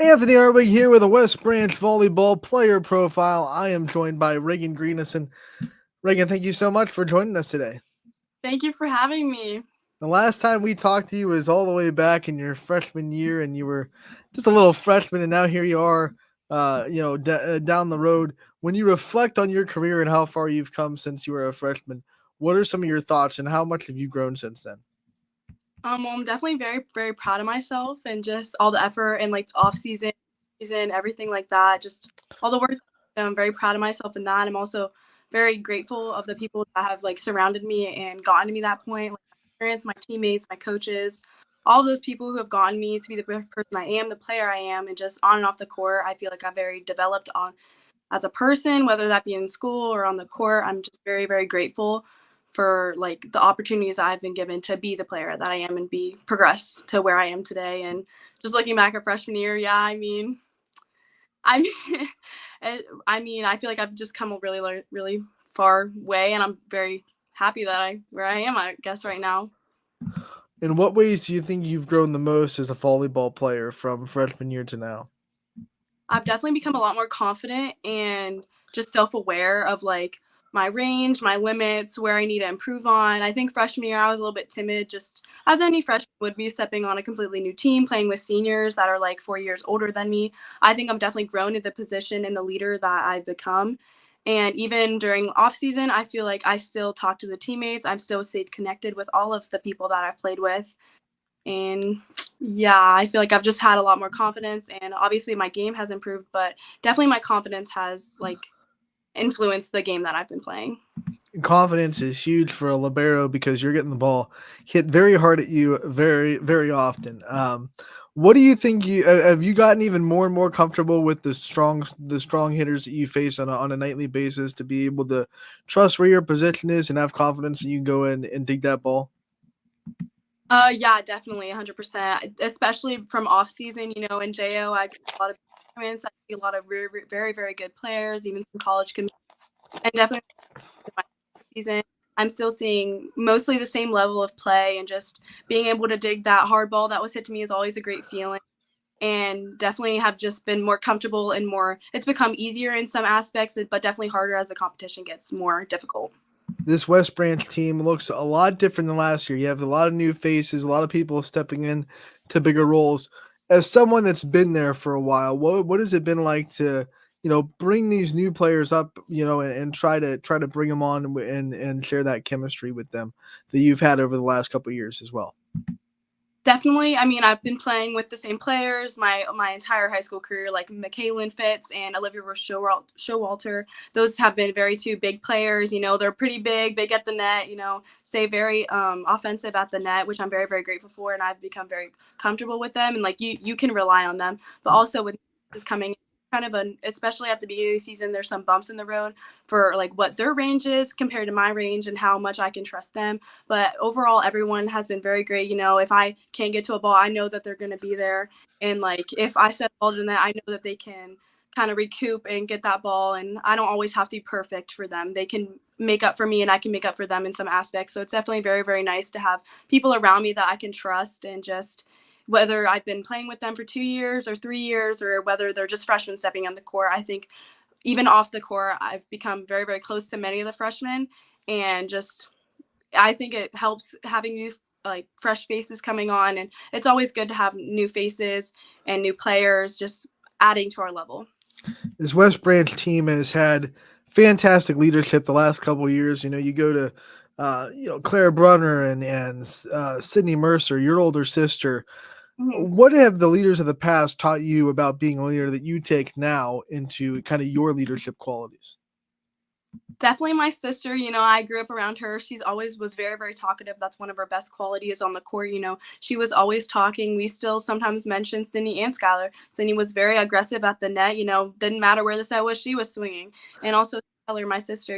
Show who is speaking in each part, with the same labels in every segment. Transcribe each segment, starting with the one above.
Speaker 1: Anthony Arwig here with a West Branch Volleyball player profile. I am joined by Reagan Greenison. Reagan, thank you so much for joining us today.
Speaker 2: Thank you for having me.
Speaker 1: The last time we talked to you was all the way back in your freshman year, and you were just a little freshman, and now here you are, down the road. When you reflect on your career and how far you've come since you were a freshman, what are some of your thoughts, and how much have you grown since then?
Speaker 2: Well, I'm definitely very, very proud of myself and just all the effort and like the off season, everything like that. Just all the work. I'm very proud of myself in that. I'm also very grateful of the people that have like surrounded me and gotten to me that point. Like my parents, my teammates, my coaches, all those people who have gotten me to be the person I am, the player I am, and just on and off the court. I feel like I've very developed on as a person, whether that be in school or on the court. I'm just very, very grateful for like the opportunities I've been given to be the player that I am and be progress to where I am today. And just looking back at freshman year, yeah, I mean, I feel like I've just come a really, really far way, and I'm very happy that where I am, I guess, right now.
Speaker 1: In what ways do you think you've grown the most as a volleyball player from freshman year to now?
Speaker 2: I've definitely become a lot more confident and just self-aware of like my range, my limits, where I need to improve on. I think freshman year I was a little bit timid, just as any freshman would be, stepping on a completely new team, playing with seniors that are like 4 years older than me. I think I'm definitely grown to the position and the leader that I've become. And even during off season, I feel like I still talk to the teammates. I've still stayed connected with all of the people that I've played with. And yeah, I feel like I've just had a lot more confidence, and obviously my game has improved, but definitely my confidence has like influenced the game that I've been playing.
Speaker 1: Confidence is huge for a libero because you're getting the ball hit very hard at you very, very often. What do you think you have you gotten even more and more comfortable with the strong hitters that you face on a nightly basis to be able to trust where your position is and have confidence that you can go in and dig that ball?
Speaker 2: Yeah, definitely 100%, especially from off season, in JO, I get a lot of tournaments. I see a lot of very, very, very good players, even some college commitments, and definitely in my season, I'm still seeing mostly the same level of play, and just being able to dig that hard ball that was hit to me is always a great feeling. And definitely have just been more comfortable and more, it's become easier in some aspects, but definitely harder as the competition gets more difficult.
Speaker 1: This West Branch team looks a lot different than last year. You have a lot of new faces, a lot of people stepping in to bigger roles. As someone that's been there for a while, what has it been like to bring these new players up, and try to bring them on and share that chemistry with them that you've had over the last couple of years as well?
Speaker 2: Definitely. I mean, I've been playing with the same players my entire high school career, like Michaelin Fitz and Olivia Showalter. Those have been very two big players. They're pretty big at the net. Stay very offensive at the net, which I'm very, very grateful for, and I've become very comfortable with them. And like you can rely on them. But also with is coming, kind of especially at the beginning of the season, there's some bumps in the road for like what their range is compared to my range and how much I can trust them. But overall, everyone has been very great. If I can't get to a ball, I know that they're going to be there. And like if I set a ball to the net, I know that they can kind of recoup and get that ball. And I don't always have to be perfect for them. They can make up for me, and I can make up for them in some aspects. So it's definitely very, very nice to have people around me that I can trust, and just whether I've been playing with them for 2 years or 3 years, or whether they're just freshmen stepping on the court. I think even off the court, I've become very, very close to many of the freshmen, and just I think it helps having new like fresh faces coming on, and it's always good to have new faces and new players just adding to our level.
Speaker 1: This West Branch team has had fantastic leadership the last couple of years. You go to Claire Brunner and Sydney Mercer, your older sister.
Speaker 2: Mm-hmm.
Speaker 1: What have the leaders of the past taught you about being a leader that you take now into kind of your leadership qualities?
Speaker 2: Definitely my sister. I grew up around her. She's always was very, very talkative. That's one of her best qualities on the court. She was always talking. We still sometimes mention Sydney and Skylar. Sydney was very aggressive at the net. Didn't matter where the set was, she was swinging. And also Skylar, my sister,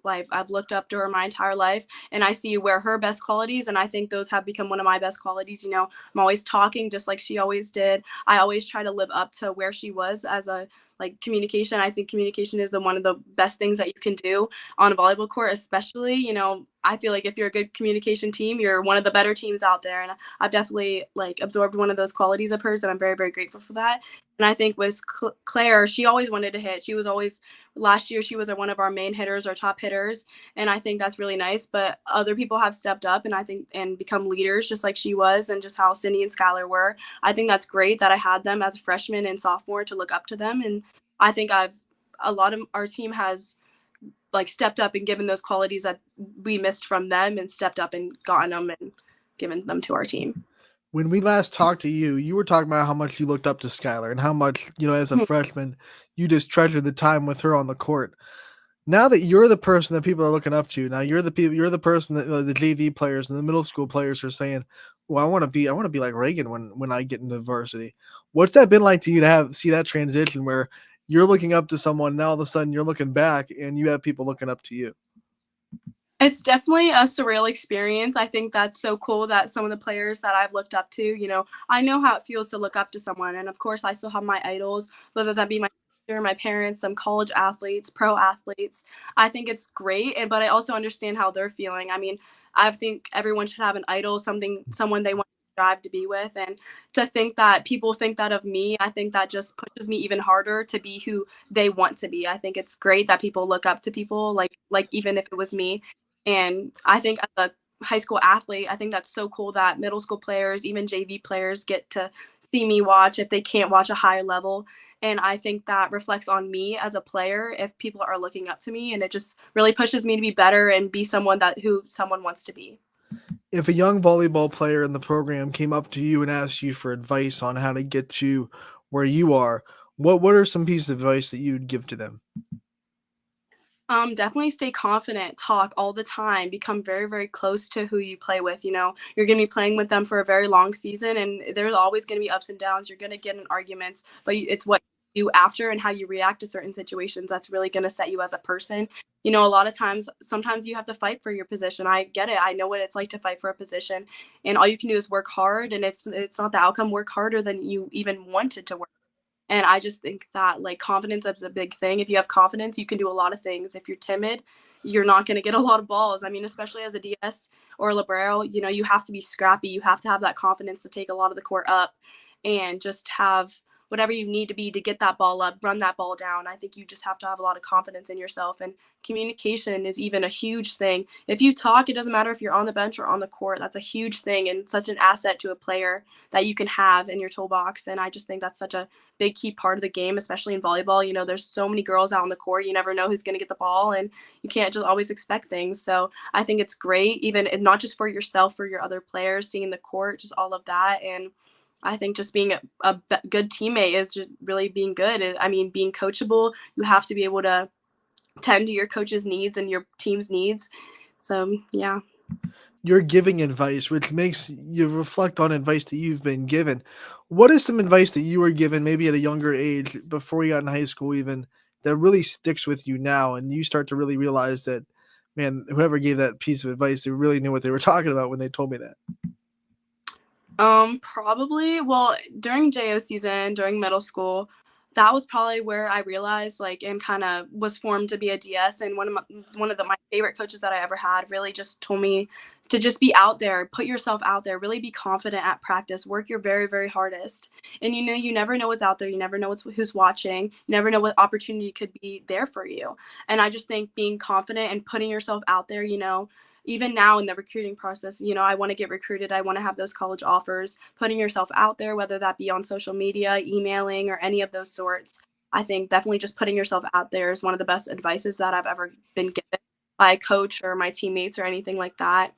Speaker 2: I've looked up to her my entire life, and I see where her best qualities, and I think those have become one of my best qualities. I'm always talking just like she always did. I always try to live up to where she was as a like communication. I think communication is the one of the best things that you can do on a volleyball court, especially, I feel like if you're a good communication team, you're one of the better teams out there. And I've definitely like absorbed one of those qualities of hers, and I'm very, very grateful for that. And I think with Claire, she always wanted to hit. She was always, last year, she was one of our main hitters, our top hitters. And I think that's really nice. But other people have stepped up and I think and become leaders just like she was, and just how Cindy and Skylar were. I think that's great that I had them as a freshman and sophomore to look up to them. And I think a lot of our team has like stepped up and given those qualities that we missed from them, and stepped up and gotten them and given them to our team.
Speaker 1: When we last talked to you, you were talking about how much you looked up to Skylar and how much, as a freshman, you just treasured the time with her on the court. Now that you're the person that people are looking up to, now you're the person that the JV players and the middle school players are saying, "Well, I want to be like Reagan when I get into varsity." What's that been like to you to see that transition where you're looking up to someone, now all of a sudden you're looking back and you have people looking up to you?
Speaker 2: It's definitely a surreal experience. I think that's so cool that some of the players that I've looked up to, I know how it feels to look up to someone. And of course, I still have my idols, whether that be my teacher, my parents, some college athletes, pro athletes. I think it's great, but I also understand how they're feeling. I mean, I think everyone should have an idol, someone they want to strive to be with. And to think that people think that of me, I think that just pushes me even harder to be who they want to be. I think it's great that people look up to people like even if it was me. And I think as a high school athlete, I think that's so cool that middle school players, even JV players, get to see me watch if they can't watch a higher level. And I think that reflects on me as a player if people are looking up to me, and it just really pushes me to be better and be someone that who someone wants to be.
Speaker 1: If a young volleyball player in the program came up to you and asked you for advice on how to get to where you are, what are some pieces of advice that you'd give to them?
Speaker 2: Definitely stay confident, talk all the time, become very, very close to who you play with. You're going to be playing with them for a very long season, and there's always going to be ups and downs. You're going to get in arguments, but it's what you do after and how you react to certain situations that's really going to set you as a person. A lot of times, sometimes you have to fight for your position. I get it. I know what it's like to fight for a position, and all you can do is work hard. And if it's not the outcome, work harder than you even wanted to work. And I just think that like confidence is a big thing. If you have confidence, you can do a lot of things. If you're timid, you're not going to get a lot of balls. I mean, especially as a DS or a libero, you have to be scrappy. You have to have that confidence to take a lot of the court up and just have whatever you need to be to get that ball up, run that ball down. I think you just have to have a lot of confidence in yourself. And communication is even a huge thing. If you talk, it doesn't matter if you're on the bench or on the court. That's a huge thing and such an asset to a player that you can have in your toolbox. And I just think that's such a big key part of the game, especially in volleyball. There's so many girls out on the court. You never know who's going to get the ball, and you can't just always expect things. So I think it's great, even not just for yourself, for your other players, seeing the court, just all of that. And I think just being a good teammate is just really being good. I mean, being coachable, you have to be able to tend to your coach's needs and your team's needs. So, yeah.
Speaker 1: You're giving advice, which makes you reflect on advice that you've been given. What is some advice that you were given maybe at a younger age before you got in high school even that really sticks with you now and you start to really realize that, man, whoever gave that piece of advice, they really knew what they were talking about when they told me that?
Speaker 2: Probably. Well, during JO season, during middle school, that was probably where I realized, like, and kind of was formed to be a DS. And my favorite coaches that I ever had really just told me to just be out there, put yourself out there, really be confident at practice, work your very, very hardest. And you never know what's out there. You never know who's watching. You never know what opportunity could be there for you. And I just think being confident and putting yourself out there, even now in the recruiting process, I want to get recruited. I want to have those college offers, putting yourself out there, whether that be on social media, emailing, or any of those sorts. I think definitely just putting yourself out there is one of the best advices that I've ever been given by a coach or my teammates or anything like that.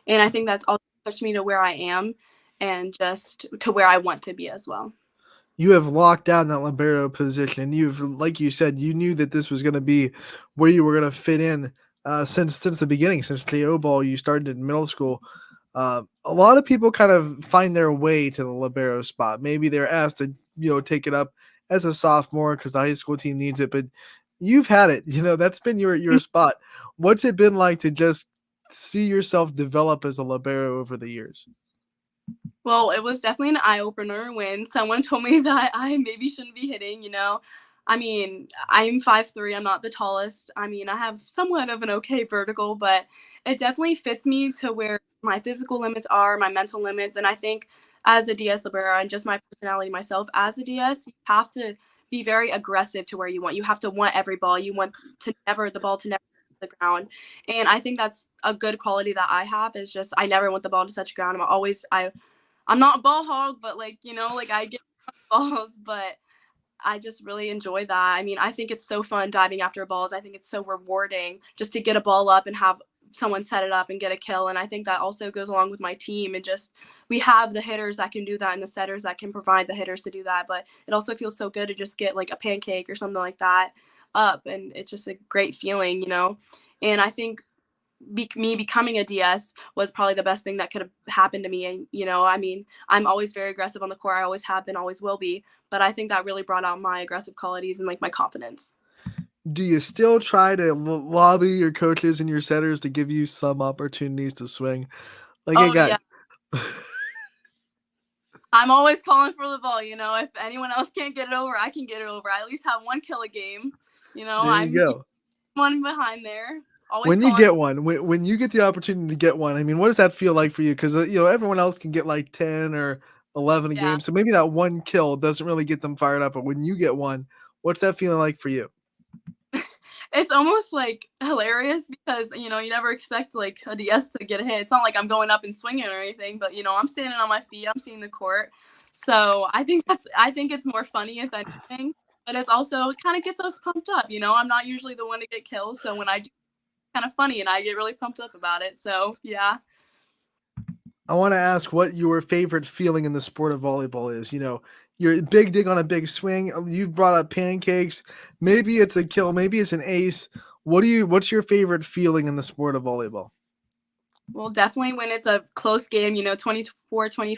Speaker 2: And I think that's also pushed me to where I am and just to where I want to be as well.
Speaker 1: You have locked down that libero position. You've, like you said, you knew that this was going to be where you were going to fit in since the beginning, since JO ball. You started in middle school. A lot of people kind of find their way to the libero spot. Maybe they're asked to take it up as a sophomore because the high school team needs it, but you've had it. That's been your spot. What's it been like to just see yourself develop as a libero over the years?
Speaker 2: Well, it was definitely an eye opener when someone told me that I maybe shouldn't be hitting. I mean, I'm 5'3". I'm not the tallest. I mean, I have somewhat of an okay vertical, but it definitely fits me to where my physical limits are, my mental limits. And I think as a DS libero and just my personality myself as a DS, you have to be very aggressive to where you want. You have to want every ball. You want to never the ball to never touch the ground. And I think that's a good quality that I have is just I never want the ball to touch the ground. I'm not a ball hog, but like, like I get balls, but I just really enjoy that. I mean, I think it's so fun diving after balls. I think it's so rewarding just to get a ball up and have someone set it up and get a kill. And I think that also goes along with my team. And just we have the hitters that can do that and the setters that can provide the hitters to do that. But it also feels so good to just get like a pancake or something like that up. And it's just a great feeling. And I think me becoming a DS was probably the best thing that could have happened to me. And, I mean, I'm always very aggressive on the court. I always have been, always will be. But I think that really brought out my aggressive qualities and like my confidence.
Speaker 1: Do you still try to lobby your coaches and your setters to give you some opportunities to swing? Like, hey
Speaker 2: Oh, yeah.
Speaker 1: guys,
Speaker 2: I'm always calling for the ball. If anyone else can't get it over, I can get it over. I at least have one kill a game.
Speaker 1: there you
Speaker 2: I'm
Speaker 1: go.
Speaker 2: one behind there, always
Speaker 1: When you
Speaker 2: calling.
Speaker 1: get one, when you get the opportunity to get one, I mean, what does that feel like for you? Because everyone else can get like 10 or 11 a
Speaker 2: Yeah.
Speaker 1: game, so maybe that one kill doesn't really get them fired up. But when you get one, what's that feeling like for you?
Speaker 2: It's almost like hilarious because you never expect like a DS to get a hit. It's not like I'm going up and swinging or anything, but I'm standing on my feet, I'm seeing the court. So I think it's more funny if anything, but it's also it kind of gets us pumped up. I'm not usually the one to get kills, so when I do, it's kind of funny and I get really pumped up about it. So yeah.
Speaker 1: I want to ask what your favorite feeling in the sport of volleyball is. Your big dig on a big swing. You've brought up pancakes. Maybe it's a kill. Maybe it's an ace. What's your favorite feeling in the sport of volleyball?
Speaker 2: Well, definitely when it's a close game, 24-24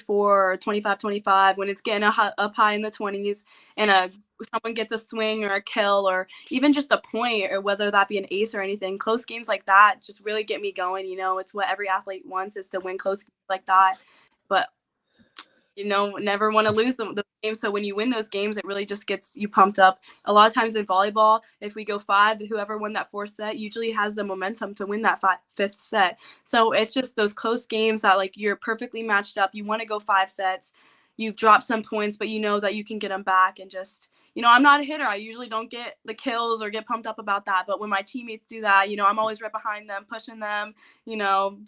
Speaker 2: or 25-25, when it's getting up high in the 20s and someone gets a swing or a kill or even just a point or whether that be an ace or anything, close games like that just really get me going. It's what every athlete wants is to win close games like that. But never want to lose the game. So when you win those games, it really just gets you pumped up. A lot of times in volleyball, if we go five, whoever won that fourth set usually has the momentum to win that fifth set. So it's just those close games that like you're perfectly matched up. You want to go 5 sets. You've dropped some points, but you know that you can get them back and just I'm not a hitter. I usually don't get the kills or get pumped up about that. But when my teammates do that, I'm always right behind them, pushing them,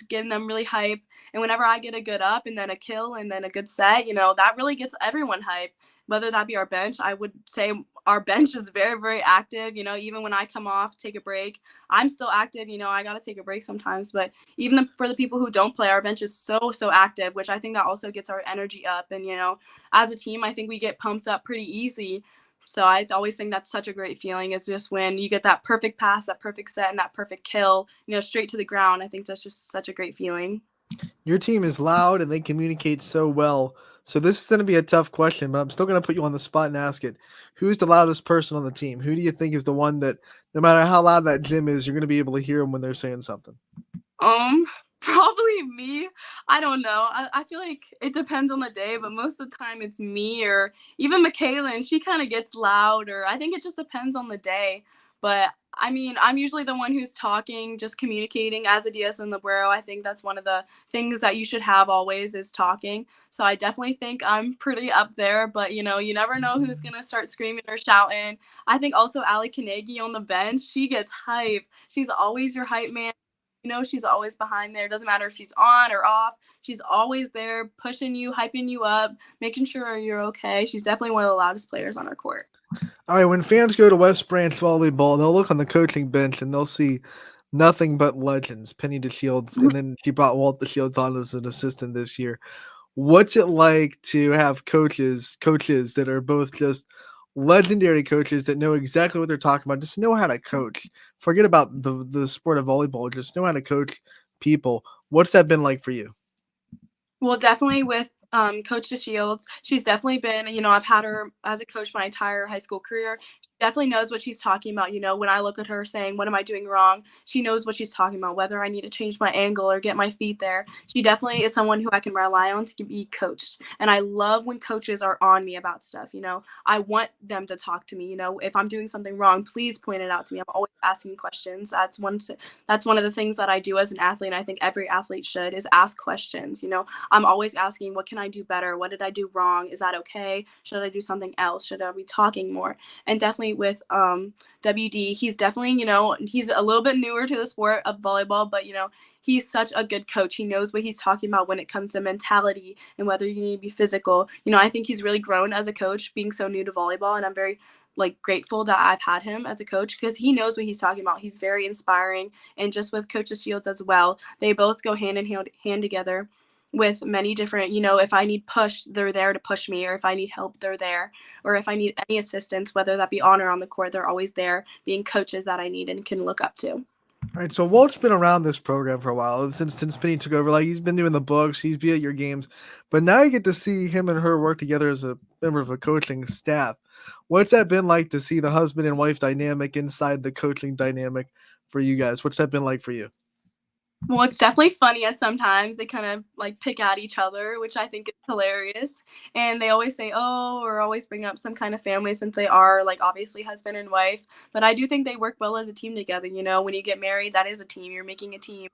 Speaker 2: getting them really hype. And whenever I get a good up and then a kill and then a good set, that really gets everyone hype. Whether that be our bench, I would say our bench is very, very active. Even when I come off, take a break, I'm still active. I got to take a break sometimes. But even for the people who don't play, our bench is so, so active, which I think that also gets our energy up. And, as a team, I think we get pumped up pretty easy. So I always think that's such a great feeling. It's just when you get that perfect pass, that perfect set, and that perfect kill, straight to the ground. I think that's just such a great feeling.
Speaker 1: Your team is loud and they communicate so well. So this is going to be a tough question, but I'm still going to put you on the spot and ask it. Who's the loudest person on the team? Who do you think is the one that, no matter how loud that gym is, you're going to be able to hear them when they're saying something?
Speaker 2: Um, Probably me. I don't know. I feel like it depends on the day, but most of the time it's me or even Michaela, she kind of gets loud, or I think it just depends on the day. But I mean, I'm usually the one who's talking, just communicating as a DS and libero. I think that's one of the things that you should have always is talking. So I definitely think I'm pretty up there, but you never know who's gonna start screaming or shouting. I think also Ali Kanegi on the bench, she gets hype. She's always your hype man. She's always behind there. Doesn't matter if she's on or off. She's always there pushing you, hyping you up, making sure you're okay. She's definitely one of the loudest players on our court.
Speaker 1: All right, when fans go to West Branch Volleyball, they'll look on the coaching bench and they'll see nothing but legends. Penny DeShields, and then she brought Walt DeShields on as an assistant this year. What's it like to have coaches that are both just legendary coaches that know exactly what they're talking about, just know how to coach? Forget about the sport of volleyball, just know how to coach people. What's that been like for you?
Speaker 2: Well, definitely with Coach DeShields. She's definitely been, I've had her as a coach my entire high school career. She definitely knows what she's talking about. When I look at her saying, "What am I doing wrong?" She knows what she's talking about, whether I need to change my angle or get my feet there. She definitely is someone who I can rely on to be coached. And I love when coaches are on me about stuff. I want them to talk to me. If I'm doing something wrong, please point it out to me. I'm always asking questions. That's one of the things that I do as an athlete, and I think every athlete should, is ask questions. I'm always asking, what can I do better? What did I do wrong? Is that okay? Should I do something else? Should I be talking more? And definitely with WD, he's definitely, he's a little bit newer to the sport of volleyball, but he's such a good coach. He knows what he's talking about when it comes to mentality and whether you need to be physical. I think he's really grown as a coach being so new to volleyball, and I'm very grateful that I've had him as a coach because he knows what he's talking about. He's very inspiring. And just with Coach Shields as well, they both go hand in hand together with many different, if I need push, they're there to push me, or if I need help, they're there, or if I need any assistance, whether that be on or on the court, they're always there being coaches that I need and can look up to.
Speaker 1: All right, so Walt's been around this program for a while since Penny took over. Like, he's been doing the books, he's been at your games, but now you get to see him and her work together as a member of a coaching staff. What's that been like to see the husband and wife dynamic inside the coaching dynamic for you guys? What's that been like for you?
Speaker 2: Well, it's definitely funny at sometimes. They kind of pick at each other, which I think is hilarious. And they always say, "Oh," or always bring up some kind of family since they are obviously husband and wife. But I do think they work well as a team together. When you get married, that is a team. You're making a team.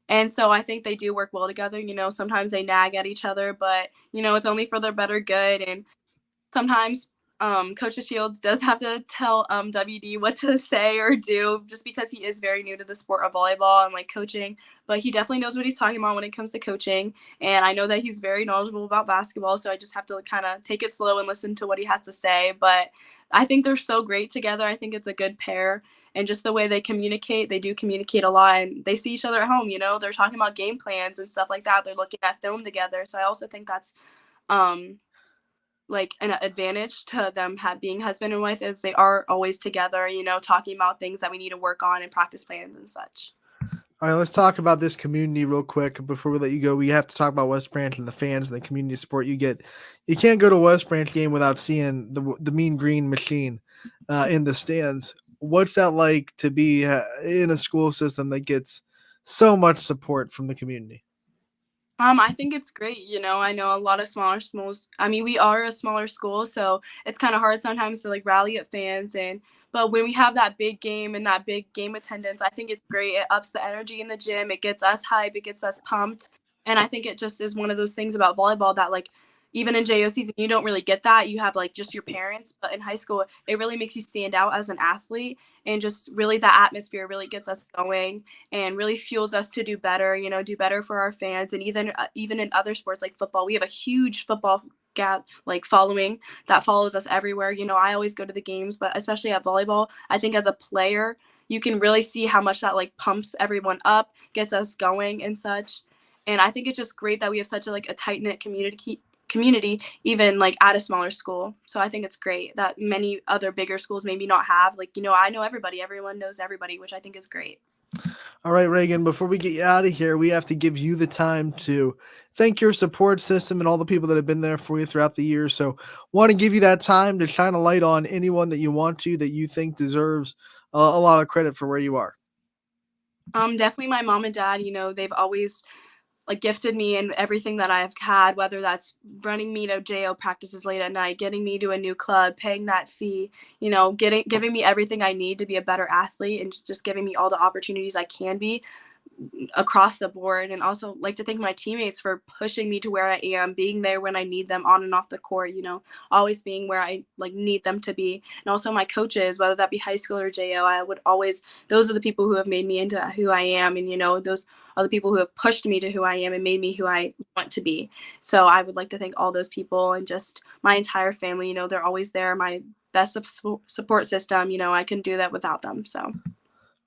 Speaker 2: And so I think they do work well together. Sometimes they nag at each other, but it's only for their better good. And sometimes Coach Shields does have to tell WD what to say or do just because he is very new to the sport of volleyball and coaching. But he definitely knows what he's talking about when it comes to coaching. And I know that he's very knowledgeable about basketball, so I just have to kind of take it slow and listen to what he has to say. But I think they're so great together. I think it's a good pair. And just the way they communicate, they do communicate a lot. And they see each other at home, they're talking about game plans and stuff like that. They're looking at film together. So I also think that's an advantage to them being husband and wife, is they are always together, talking about things that we need to work on and practice plans and such.
Speaker 1: All right, let's talk about this community real quick before we let you go. We have to talk about West Branch and the fans and the community support you get. You can't go to a West Branch game without seeing the Mean Green Machine in the stands. What's that like to be in a school system that gets so much support from the community?
Speaker 2: I think it's great. I know a lot of smaller schools. I mean, we are a smaller school, so it's kind of hard sometimes to rally up fans. But when we have that big game and that big game attendance, I think it's great. It ups the energy in the gym. It gets us hype. It gets us pumped. And I think it just is one of those things about volleyball that even in JO season, you don't really get that. You have just your parents, but in high school, it really makes you stand out as an athlete, and just really that atmosphere really gets us going and really fuels us to do better, do better for our fans. And even in other sports like football, we have a huge football following that follows us everywhere. I always go to the games, but especially at volleyball, I think as a player, you can really see how much that pumps everyone up, gets us going and such. And I think it's just great that we have such a tight-knit community even at a smaller school. So I think it's great that many other bigger schools maybe not have I know everyone knows everybody, which I think is great.
Speaker 1: All right, Reagan, before we get you out of here, we have to give you the time to thank your support system and all the people that have been there for you throughout the years. So want to give you that time to shine a light on anyone that you want to, that you think deserves a lot of credit for where you are.
Speaker 2: Definitely my mom and dad. They've always gifted me in everything that I've had, whether that's running me to JO practices late at night, getting me to a new club, paying that fee, giving me everything I need to be a better athlete, and just giving me all the opportunities I can be across the board. And also like to thank my teammates for pushing me to where I am, being there when I need them on and off the court, always being where I need them to be. And also my coaches, whether that be high school or JO, those are the people who have made me into who I am. And, those are the people who have pushed me to who I am and made me who I want to be. So I would like to thank all those people and just my entire family. They're always there. My best support system. I couldn't do that without them. So.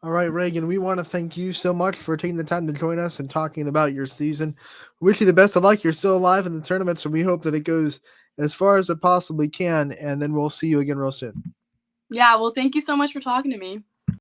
Speaker 1: All right, Reagan, we want to thank you so much for taking the time to join us and talking about your season. Wish you the best of luck. You're still alive in the tournament, so we hope that it goes as far as it possibly can, and then we'll see you again real soon.
Speaker 2: Yeah, well, thank you so much for talking to me.